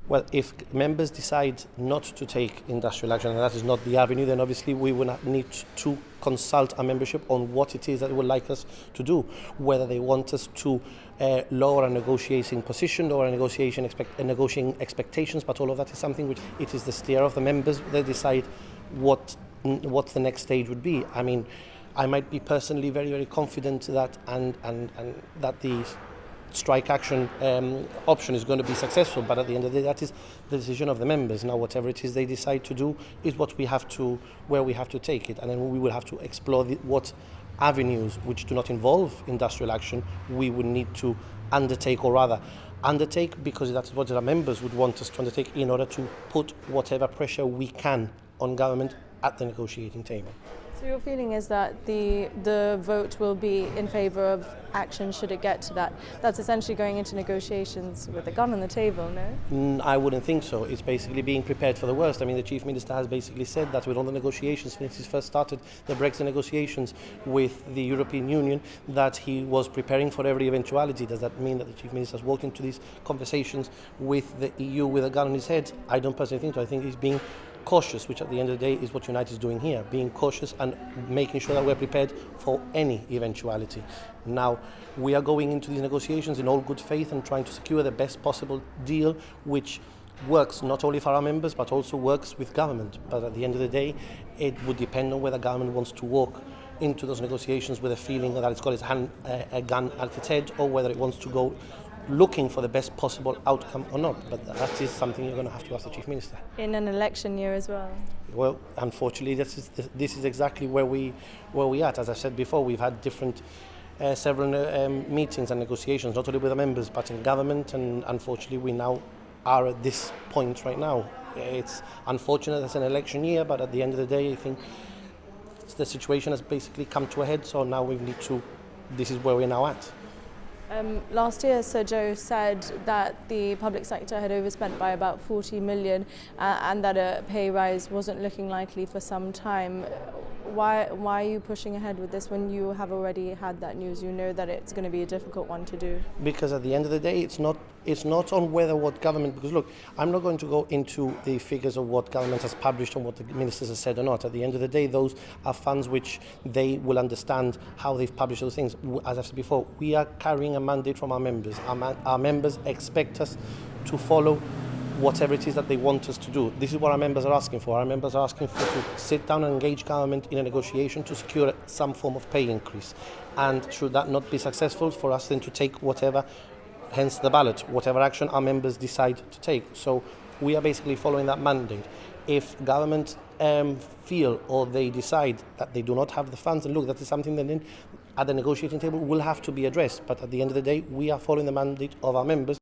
Well, if members decide not to take industrial action, and that is not the avenue, then obviously we will need to consult our membership on what it is that they would like us to do, whether they want us to lower a negotiating position or a negotiating expectations, but all of that is something which it is the steer of the members. They decide what the next stage would be. I mean, I might be personally very, very confident that and that the strike action option is going to be successful, but at the end of the day that is the decision of the members. Now whatever it is they decide to do is where we have to take it, and then we will have to explore what avenues which do not involve industrial action we would need to undertake, or rather undertake because that's what our members would want us to undertake in order to put whatever pressure we can on government at the negotiating table. So your feeling is that the vote will be in favour of action should it get to that? That's essentially going into negotiations with a gun on the table, no? I wouldn't think so. It's basically being prepared for the worst. I mean, the Chief Minister has basically said that with all the negotiations, since he first started the Brexit negotiations with the European Union, that he was preparing for every eventuality. Does that mean that the Chief Minister has walked into these conversations with the EU with a gun on his head? I don't personally think so. I think he's being cautious, which at the end of the day is what Unite is doing here, being cautious and making sure that we're prepared for any eventuality. Now, we are going into these negotiations in all good faith and trying to secure the best possible deal, which works not only for our members but also works with government. But at the end of the day, it would depend on whether government wants to walk into those negotiations with a feeling that it's got its hand, a gun at its head, or whether it wants to go looking for the best possible outcome or not. But that is something you're going to have to ask the Chief Minister. In an election year as well? Well, unfortunately, this is exactly where we are. As I said before, we've had several meetings and negotiations, not only with the members, but in government, and unfortunately we now are at this point right now. It's unfortunate it's an election year, but at the end of the day, I think the situation has basically come to a head, so now this is where we're now at. Last year, Sir Joe said that the public sector had overspent by about 40 million and that a pay rise wasn't looking likely for some time. Why are you pushing ahead with this when you have already had that news? You know that it's going to be a difficult one to do. Because at the end of the day, it's not on what government, because look, I'm not going to go into the figures of what government has published and what the ministers have said or not. At the end of the day, those are funds which they will understand how they've published those things. As I've said before, we are carrying a mandate from our members. Our members expect us to follow whatever it is that they want us to do. This is what our members are asking for. Our members are asking for to sit down and engage government in a negotiation to secure some form of pay increase. And should that not be successful, for us then to take whatever, hence the ballot, whatever action our members decide to take. So we are basically following that mandate. If government feel or they decide that they do not have the funds, and look, that is something that at the negotiating table will have to be addressed. But at the end of the day, we are following the mandate of our members.